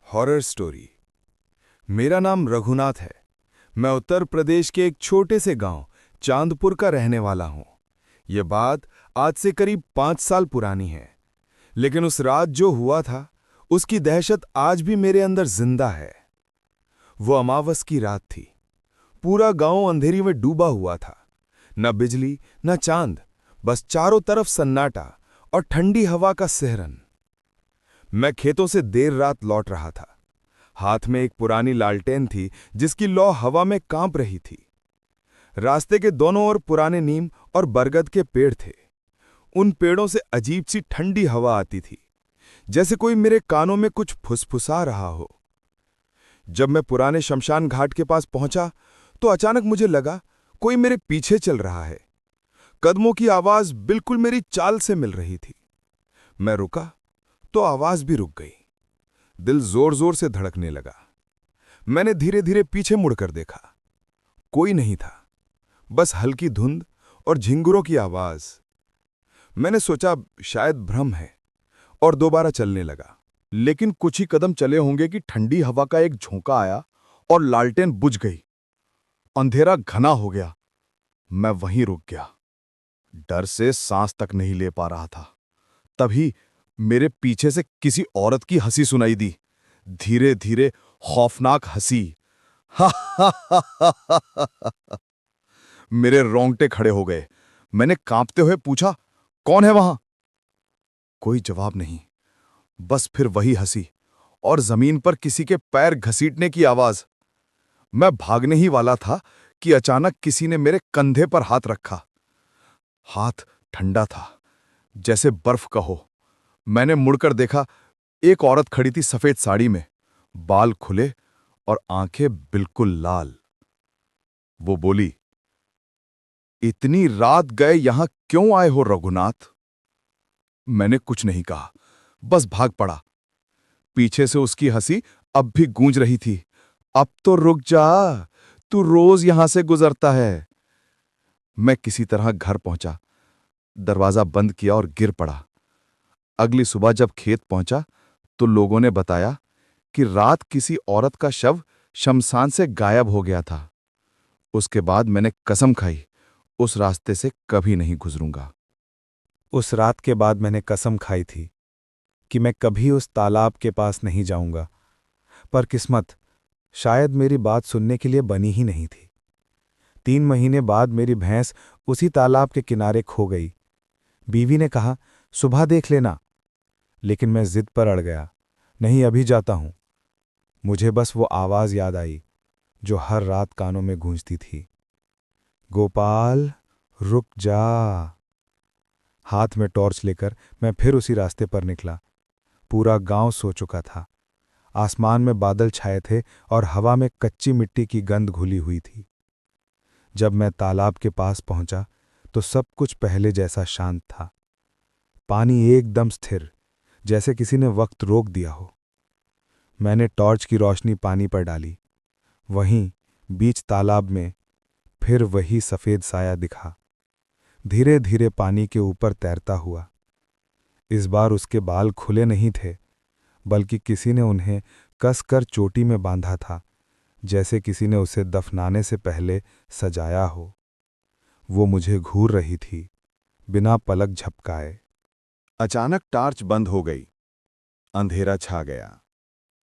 Horror story. मेरा नाम रघुनाथ है। मैं उत्तर प्रदेश के एक छोटे से गांव चांदपुर का रहने वाला हूं। यह बात आज से करीब 5 साल पुरानी है, लेकिन उस रात जो हुआ था उसकी दहशत आज भी मेरे अंदर जिंदा है। वो अमावस की रात थी। पूरा गांव अंधेरी में डूबा हुआ था। न बिजली न चांद, बस चारों तरफ सन्नाटा और ठंडी हवा का सिहरन। मैं खेतों से देर रात लौट रहा था। हाथ में एक पुरानी लालटेन थी जिसकी लौ हवा में कांप रही थी। रास्ते के दोनों ओर पुराने नीम और बरगद के पेड़ थे। उन पेड़ों से अजीब सी ठंडी हवा आती थी, जैसे कोई मेरे कानों में कुछ फुसफुसा रहा हो। जब मैं पुराने शमशान घाट के पास पहुंचा तो अचानक मुझे लगा कोई मेरे पीछे चल रहा है। कदमों की आवाज बिल्कुल मेरी चाल से मिल रही थी। मैं रुका तो आवाज भी रुक गई। दिल जोर जोर से धड़कने लगा। मैंने धीरे धीरे पीछे मुड़कर देखा। कोई नहीं था, बस हल्की धुंध और झिंगुरों की आवाज। मैंने सोचा शायद भ्रम है और दोबारा चलने लगा। लेकिन कुछ ही कदम चले होंगे कि ठंडी हवा का एक झोंका आया और लालटेन बुझ गई। अंधेरा घना हो गया। मैं वहीं रुक गया। डर से सांस तक नहीं ले पा रहा था। तभी मेरे पीछे से किसी औरत की हंसी सुनाई दी। धीरे धीरे खौफनाक हंसी। हा हा हा हा हा हा। मेरे रोंगटे खड़े हो गए। मैंने कांपते हुए पूछा, कौन है वहां? कोई जवाब नहीं, बस फिर वही हंसी और जमीन पर किसी के पैर घसीटने की आवाज। मैं भागने ही वाला था कि अचानक किसी ने मेरे कंधे पर हाथ रखा। हाथ ठंडा था, जैसे बर्फ का हो। मैंने मुड़कर देखा, एक औरत खड़ी थी सफेद साड़ी में, बाल खुले और आंखें बिल्कुल लाल। वो बोली, इतनी रात गए यहां क्यों आए हो रघुनाथ? मैंने कुछ नहीं कहा, बस भाग पड़ा। पीछे से उसकी हंसी अब भी गूंज रही थी। अब तो रुक जा, तू रोज यहां से गुजरता है। मैं किसी तरह घर पहुंचा, दरवाजा बंद किया और गिर पड़ा। अगली सुबह जब खेत पहुंचा तो लोगों ने बताया कि रात किसी औरत का शव शमशान से गायब हो गया था। उसके बाद मैंने कसम खाई, उस रास्ते से कभी नहीं गुजरूंगा। उस रात के बाद मैंने कसम खाई थी कि मैं कभी उस तालाब के पास नहीं जाऊंगा, पर किस्मत शायद मेरी बात सुनने के लिए बनी ही नहीं थी। 3 महीने बाद मेरी भैंस उसी तालाब के किनारे खो गई। बीवी ने कहा, सुबह देख लेना, लेकिन मैं जिद पर अड़ गया। नहीं, अभी जाता हूं। मुझे बस वो आवाज याद आई जो हर रात कानों में गूंजती थी, गोपाल रुक जा। हाथ में टॉर्च लेकर मैं फिर उसी रास्ते पर निकला। पूरा गांव सो चुका था। आसमान में बादल छाए थे और हवा में कच्ची मिट्टी की गंध घुली हुई थी। जब मैं तालाब के पास पहुंचा तो सब कुछ पहले जैसा शांत था। पानी एकदम स्थिर, जैसे किसी ने वक्त रोक दिया हो। मैंने टॉर्च की रोशनी पानी पर डाली। वहीं बीच तालाब में फिर वही सफेद साया दिखा, धीरे धीरे पानी के ऊपर तैरता हुआ। इस बार उसके बाल खुले नहीं थे, बल्कि किसी ने उन्हें कसकर चोटी में बांधा था, जैसे किसी ने उसे दफनाने से पहले सजाया हो। वो मुझे घूर रही थी, बिना पलक झपकाए। अचानक टार्च बंद हो गई। अंधेरा छा गया।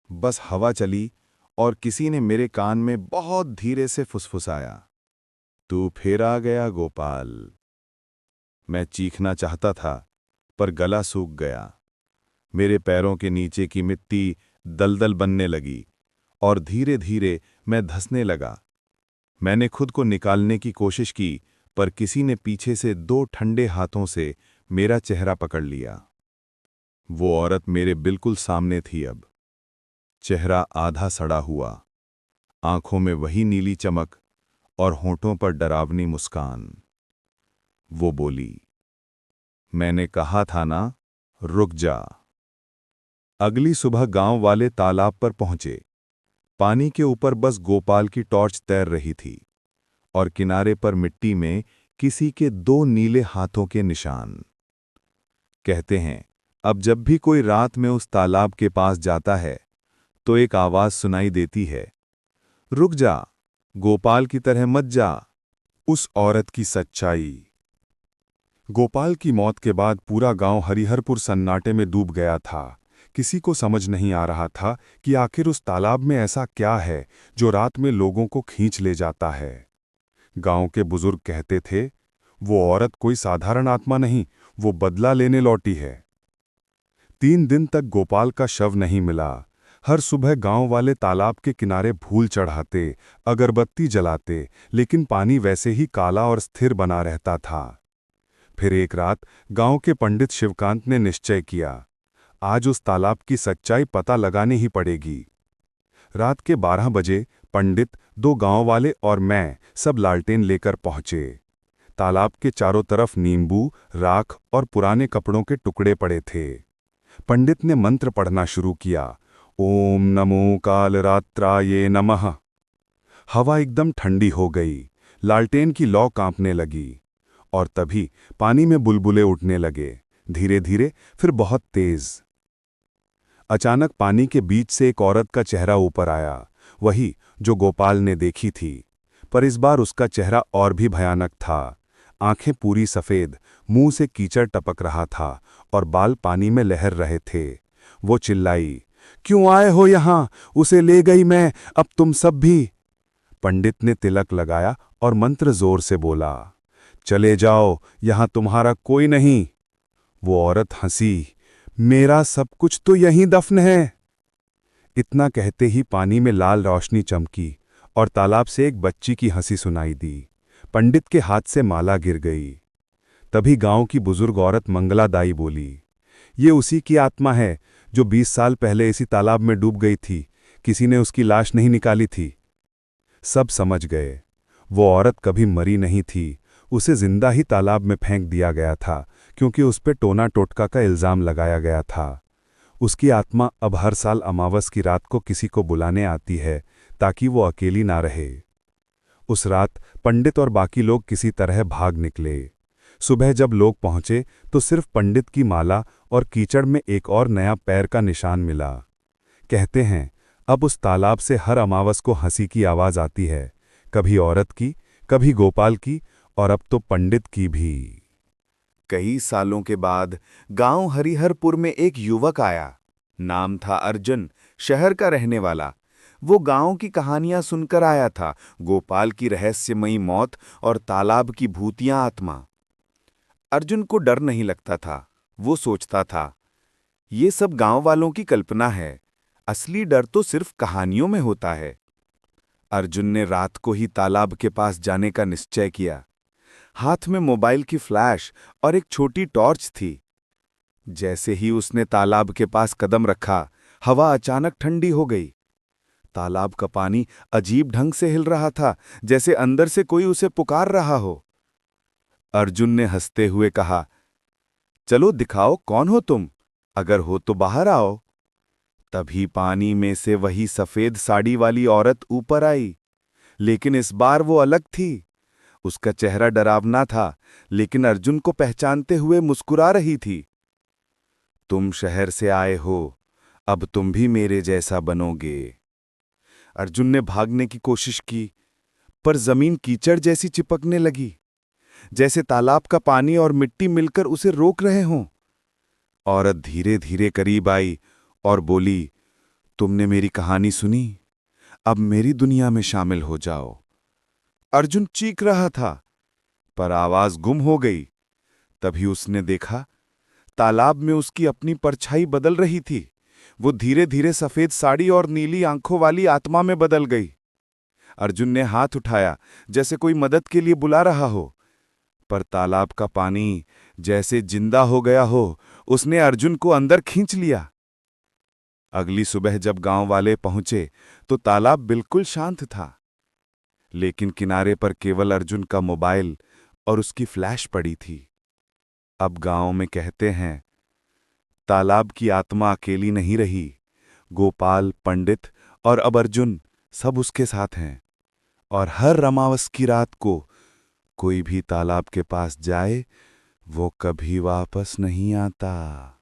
बस हवा चली और किसी ने मेरे कान में बहुत धीरे से फुसफुसाया, तू फिर आ गया गोपाल। मैं चीखना चाहता था, पर गला सूख गया। मेरे पैरों के नीचे की मिट्टी दलदल बनने लगी और धीरे धीरे मैं धंसने लगा। मैंने खुद को निकालने की कोशिश की, पर किसी ने पीछे से 2 ठंडे हाथों से मेरा चेहरा पकड़ लिया। वो औरत मेरे बिल्कुल सामने थी अब। चेहरा आधा सड़ा हुआ, आंखों में वही नीली चमक और होंठों पर डरावनी मुस्कान। वो बोली, मैंने कहा था ना, रुक जा। अगली सुबह गांव वाले तालाब पर पहुंचे। पानी के ऊपर बस गोपाल की टॉर्च तैर रही थी और किनारे पर मिट्टी में किसी के 2 नीले हाथों के निशान। कहते हैं, अब जब भी कोई रात में उस तालाब के पास जाता है तो एक आवाज सुनाई देती है, रुक जा, गोपाल की तरह मत जा। उस औरत की सच्चाई। गोपाल की मौत के बाद पूरा गांव हरिहरपुर सन्नाटे में डूब गया था। किसी को समझ नहीं आ रहा था कि आखिर उस तालाब में ऐसा क्या है जो रात में लोगों को खींच ले जाता है। गांव के बुजुर्ग कहते थे, वो औरत कोई साधारण आत्मा नहीं, वो बदला लेने लौटी है। 3 दिन तक गोपाल का शव नहीं मिला। हर सुबह गांव वाले तालाब के किनारे फूल चढ़ाते, अगरबत्ती जलाते, लेकिन पानी वैसे ही काला और स्थिर बना रहता था। फिर एक रात गांव के पंडित शिवकांत ने निश्चय किया, आज उस तालाब की सच्चाई पता लगानी ही पड़ेगी। रात के 12 बजे पंडित, 2 गांव वाले और मैं सब लालटेन लेकर पहुंचे। तालाब के चारों तरफ नींबू, राख और पुराने कपड़ों के टुकड़े पड़े थे। पंडित ने मंत्र पढ़ना शुरू किया, ओम नमो कालरात्राये नमः। हवा एकदम ठंडी हो गई, लालटेन की लौ कांपने लगी, और तभी पानी में बुलबुले उठने लगे, धीरे धीरे, फिर बहुत तेज। अचानक पानी के बीच से एक औरत का चेहरा ऊपर आया, वही जो गोपाल ने देखी थी। पर इस बार उसका चेहरा और भी भयानक था। आंखें पूरी सफेद, मुंह से कीचड़ टपक रहा था और बाल पानी में लहर रहे थे। वो चिल्लाई, क्यों आए हो यहां? उसे ले गई मैं, अब तुम सब भी। पंडित ने तिलक लगाया और मंत्र जोर से बोला, चले जाओ, यहां तुम्हारा कोई नहीं। वो औरत हंसी, मेरा सब कुछ तो यहीं दफन है। इतना कहते ही पानी में लाल रोशनी चमकी और तालाब से एक बच्ची की हंसी सुनाई दी। पंडित के हाथ से माला गिर गई। तभी गांव की बुजुर्ग औरत मंगलादाई बोली, ये उसी की आत्मा है जो 20 साल पहले इसी तालाब में डूब गई थी। किसी ने उसकी लाश नहीं निकाली थी। सब समझ गए, वो औरत कभी मरी नहीं थी, उसे जिंदा ही तालाब में फेंक दिया गया था, क्योंकि उस पे टोना टोटका का इल्जाम लगाया गया था। उसकी आत्मा अब हर साल अमावस की रात को किसी को बुलाने आती है, ताकि वो अकेली ना रहे। उस रात पंडित और बाकी लोग किसी तरह भाग निकले। सुबह जब लोग पहुंचे तो सिर्फ पंडित की माला और कीचड़ में एक और नया पैर का निशान मिला। कहते हैं, अब उस तालाब से हर अमावस को हंसी की आवाज आती है, कभी औरत की, कभी गोपाल की, और अब तो पंडित की भी। कई सालों के बाद गांव हरिहरपुर में एक युवक आया। नाम था अर्जुन, शहर का रहने वाला। वो गांव की कहानियां सुनकर आया था, गोपाल की रहस्यमयी मौत और तालाब की भूतिया आत्मा। अर्जुन को डर नहीं लगता था। वो सोचता था, ये सब गांव वालों की कल्पना है, असली डर तो सिर्फ कहानियों में होता है। अर्जुन ने रात को ही तालाब के पास जाने का निश्चय किया। हाथ में मोबाइल की फ्लैश और एक छोटी टॉर्च थी। जैसे ही उसने तालाब के पास कदम रखा, हवा अचानक ठंडी हो गई। तालाब का पानी अजीब ढंग से हिल रहा था, जैसे अंदर से कोई उसे पुकार रहा हो। अर्जुन ने हंसते हुए कहा, चलो दिखाओ कौन हो तुम, अगर हो तो बाहर आओ। तभी पानी में से वही सफेद साड़ी वाली औरत ऊपर आई, लेकिन इस बार वो अलग थी। उसका चेहरा डरावना था, लेकिन अर्जुन को पहचानते हुए मुस्कुरा रही थी। तुम शहर से आए हो, अब तुम भी मेरे जैसा बनोगे। अर्जुन ने भागने की कोशिश की, पर जमीन कीचड़ जैसी चिपकने लगी, जैसे तालाब का पानी और मिट्टी मिलकर उसे रोक रहे हों। औरत धीरे धीरे करीब आई और बोली, तुमने मेरी कहानी सुनी, अब मेरी दुनिया में शामिल हो जाओ। अर्जुन चीख रहा था, पर आवाज गुम हो गई। तभी उसने देखा, तालाब में उसकी अपनी परछाई बदल रही थी। वो धीरे धीरे सफेद साड़ी और नीली आंखों वाली आत्मा में बदल गई। अर्जुन ने हाथ उठाया, जैसे कोई मदद के लिए बुला रहा हो, पर तालाब का पानी जैसे जिंदा हो गया हो, उसने अर्जुन को अंदर खींच लिया। अगली सुबह जब गांव वाले पहुंचे तो तालाब बिल्कुल शांत था, लेकिन किनारे पर केवल अर्जुन का मोबाइल और उसकी फ्लैश पड़ी थी। अब गांव में कहते हैं, तालाब की आत्मा अकेली नहीं रही। गोपाल, पंडित और अब अर्जुन सब उसके साथ हैं, और हर अमावस की रात को कोई भी तालाब के पास जाए, वो कभी वापस नहीं आता।